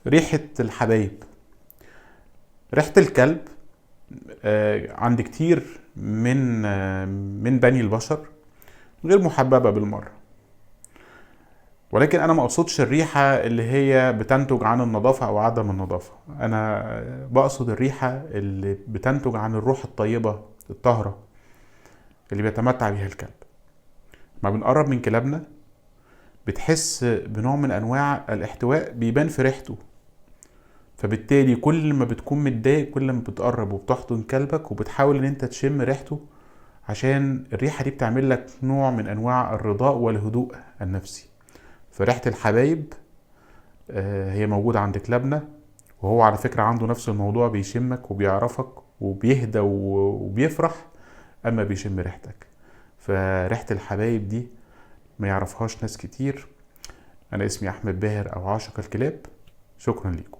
ريحة الحبايب. ريحة الكلب عند كتير من بني البشر غير محببة بالمرة، ولكن انا ما اقصدش الريحة اللي هي بتنتج عن النظافة او عدم النظافة. انا بقصد الريحة اللي بتنتج عن الروح الطيبة الطاهرة اللي بيتمتع بيها الكلب. ما بنقرب من كلابنا بتحس بنوع من انواع الاحتواء بيبان في ريحته، فبالتالي كل ما بتكون متضايق كل ما بتقرب وبتحضن كلبك وبتحاول ان انت تشم ريحته، عشان الريحة دي بتعمل لك نوع من انواع الرضاء والهدوء النفسي. فريحة الحبايب هي موجودة عند كلابنا، وهو على فكرة عنده نفس الموضوع، بيشمك وبيعرفك وبيهدى وبيفرح اما بيشم ريحتك. فريحة الحبايب دي ما يعرفهاش ناس كتير. انا اسمي احمد باهر او عاشق الكلاب. شكرا لكم.